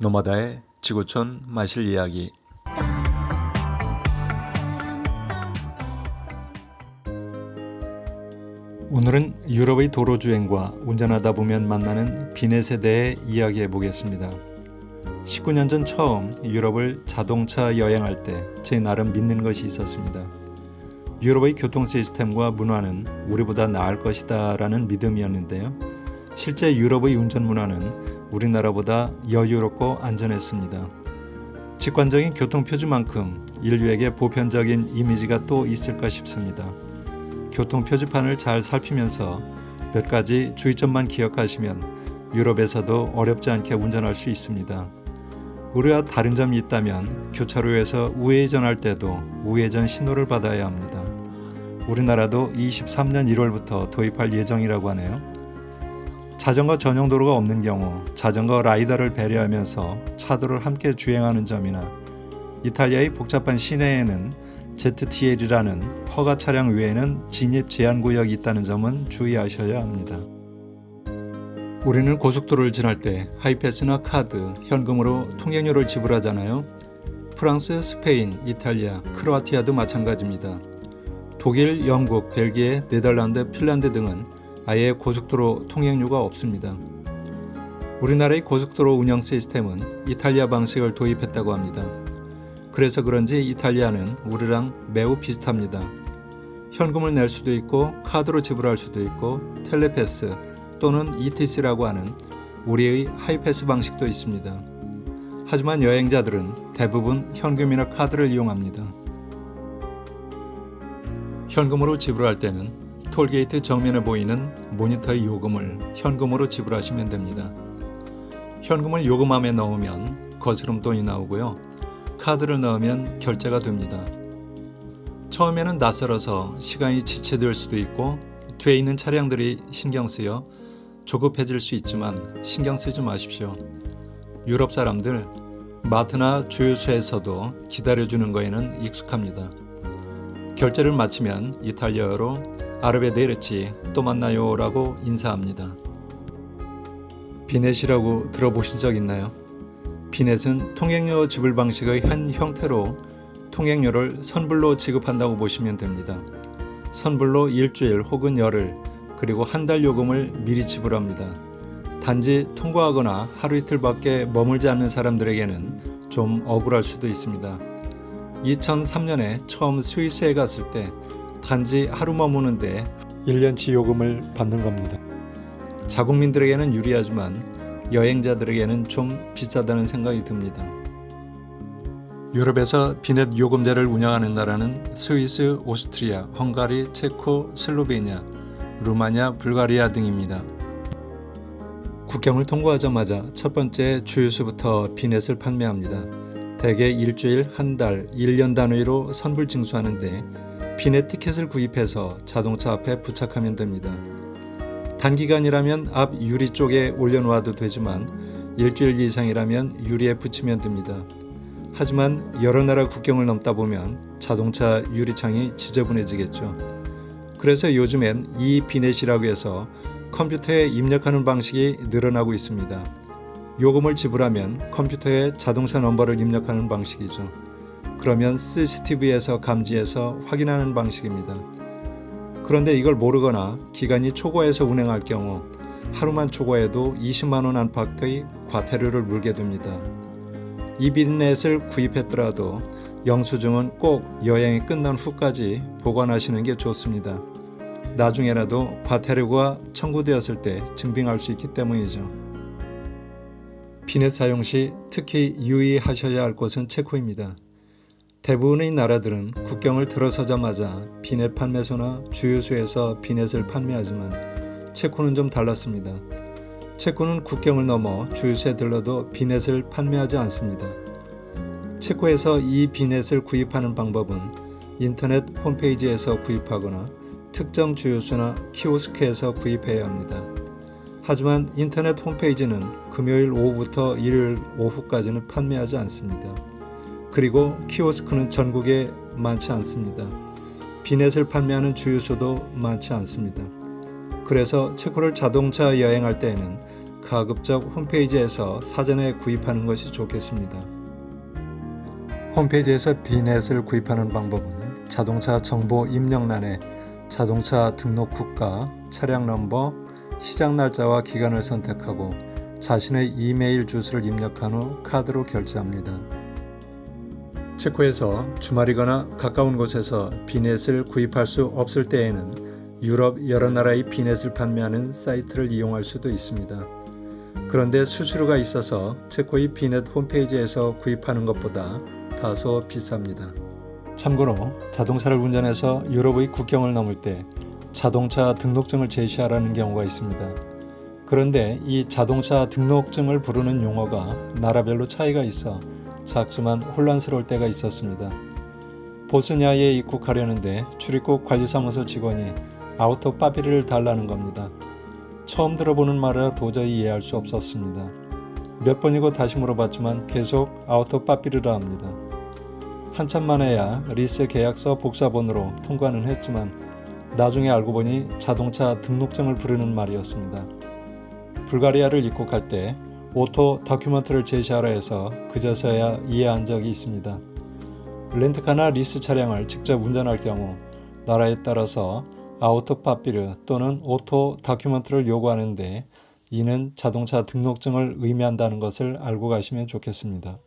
노마다의 지구촌 마실 이야기. 오늘은 유럽의 도로주행과 운전하다 보면 만나는 비넷에 대해 이야기해 보겠습니다. 19년 전 처음 유럽을 자동차 여행할 때 제 나름 믿는 것이 있었습니다. 유럽의 교통 시스템과 문화는 우리보다 나을 것이다 라는 믿음이었는데요. 실제 유럽의 운전 문화는 우리나라보다 여유롭고 안전했습니다. 직관적인 교통표지만큼 인류에게 보편적인 이미지가 또 있을까 싶습니다. 교통표지판을 잘 살피면서 몇 가지 주의점만 기억하시면 유럽에서도 어렵지 않게 운전할 수 있습니다. 우리와 다른 점이 있다면 교차로에서 우회전할 때도 우회전 신호를 받아야 합니다. 우리나라도 23년 1월부터 도입할 예정이라고 하네요. 자전거 전용 도로가 없는 경우 자전거 라이더를 배려하면서 차도를 함께 주행하는 점이나 이탈리아의 복잡한 시내에는 ZTL이라는 허가 차량 외에는 진입 제한 구역이 있다는 점은 주의하셔야 합니다. 우리는 고속도로를 지날 때 하이패스나 카드, 현금으로 통행료를 지불하잖아요. 프랑스, 스페인, 이탈리아, 크로아티아도 마찬가지입니다. 독일, 영국, 벨기에, 네덜란드, 핀란드 등은 아예 고속도로 통행료가 없습니다. 우리나라의 고속도로 운영 시스템은 이탈리아 방식을 도입했다고 합니다. 그래서 그런지 이탈리아는 우리랑 매우 비슷합니다. 현금을 낼 수도 있고 카드로 지불할 수도 있고 텔레패스 또는 ETC라고 하는 우리의 하이패스 방식도 있습니다. 하지만 여행자들은 대부분 현금이나 카드를 이용합니다. 현금으로 지불할 때는 톨게이트 정면에 보이는 모니터의 요금을 현금으로 지불하시면 됩니다. 현금을 요금함에 넣으면 거스름돈이 나오고요. 카드를 넣으면 결제가 됩니다. 처음에는 낯설어서 시간이 지체될 수도 있고 뒤에 있는 차량들이 신경 쓰여 조급해질 수 있지만 신경 쓰지 마십시오. 유럽 사람들 마트나 주유소에서도 기다려주는 거에는 익숙합니다. 결제를 마치면 이탈리아어로 아르베데르치 또 만나요 라고 인사합니다. 비넷이라고 들어보신 적 있나요? 비넷은 통행료 지불 방식의 한 형태로 통행료를 선불로 지급한다고 보시면 됩니다. 선불로 일주일 혹은 열흘 그리고 한 달 요금을 미리 지불합니다. 단지 통과하거나 하루 이틀밖에 머물지 않는 사람들에게는 좀 억울할 수도 있습니다. 2003년에 처음 스위스에 갔을 때 단지 하루 머무는데 1년치 요금을 받는 겁니다. 자국민들에게는 유리하지만 여행자들에게는 좀 비싸다는 생각이 듭니다. 유럽에서 비넷 요금제를 운영하는 나라는 스위스, 오스트리아, 헝가리, 체코, 슬로베니아, 루마니아, 불가리아 등입니다. 국경을 통과하자마자 첫 번째 주유소부터 비넷을 판매합니다. 대개 일주일, 한 달, 1년 단위로 선불 징수하는데 비넷 티켓을 구입해서 자동차 앞에 부착하면 됩니다. 단기간이라면 앞 유리 쪽에 올려놓아도 되지만 일주일 이상이라면 유리에 붙이면 됩니다. 하지만 여러 나라 국경을 넘다 보면 자동차 유리창이 지저분해지겠죠. 그래서 요즘엔 이 비넷이라고 해서 컴퓨터에 입력하는 방식이 늘어나고 있습니다. 요금을 지불하면 컴퓨터에 자동차 넘버를 입력하는 방식이죠. 그러면 CCTV에서 감지해서 확인하는 방식입니다. 그런데 이걸 모르거나 기간이 초과해서 운행할 경우 하루만 초과해도 20만 원 안팎의 과태료를 물게 됩니다. 이 비넷을 구입했더라도 영수증은 꼭 여행이 끝난 후까지 보관하시는 게 좋습니다. 나중에라도 과태료가 청구되었을 때 증빙할 수 있기 때문이죠. 비넷 사용 시 특히 유의하셔야 할 곳은 체코입니다. 대부분의 나라들은 국경을 들어서자마자 비넷 판매소나 주유소에서 비넷을 판매하지만 체코는 좀 달랐습니다. 체코는 국경을 넘어 주유소에 들러도 비넷을 판매하지 않습니다. 체코에서 이 비넷을 구입하는 방법은 인터넷 홈페이지에서 구입하거나 특정 주유소나 키오스크에서 구입해야 합니다. 하지만 인터넷 홈페이지는 금요일 오후부터 일요일 오후까지는 판매하지 않습니다. 그리고 키오스크는 전국에 많지 않습니다. 비넷을 판매하는 주유소도 많지 않습니다. 그래서 체코를 자동차 여행할 때에는 가급적 홈페이지에서 사전에 구입하는 것이 좋겠습니다. 홈페이지에서 비넷을 구입하는 방법은 자동차 정보 입력란에 자동차 등록 국가, 차량 넘버, 시작 날짜와 기간을 선택하고 자신의 이메일 주소를 입력한 후 카드로 결제합니다. 체코에서 주말이거나 가까운 곳에서 비넷을 구입할 수 없을 때에는 유럽 여러 나라의 비넷을 판매하는 사이트를 이용할 수도 있습니다. 그런데 수수료가 있어서 체코의 비넷 홈페이지에서 구입하는 것보다 다소 비쌉니다. 참고로 자동차를 운전해서 유럽의 국경을 넘을 때 자동차 등록증을 제시하라는 경우가 있습니다. 그런데 이 자동차 등록증을 부르는 용어가 나라별로 차이가 있어 작지만 혼란스러울 때가 있었습니다. 보스니아에 입국하려는데 출입국 관리사무소 직원이 아우토 빠삐르를 달라는 겁니다. 처음 들어보는 말이라 도저히 이해할 수 없었습니다. 몇 번이고 다시 물어봤지만 계속 아우토 빠삐르라 합니다. 한참 만에야 리스 계약서 복사본으로 통과는 했지만 나중에 알고 보니 자동차 등록증을 부르는 말이었습니다. 불가리아를 입국할 때 오토 다큐먼트를 제시하라 해서 그제서야 이해한 적이 있습니다. 렌트카나 리스 차량을 직접 운전할 경우 나라에 따라서 아우토 빠삐르 또는 오토 다큐먼트를 요구하는데 이는 자동차 등록증을 의미한다는 것을 알고 가시면 좋겠습니다.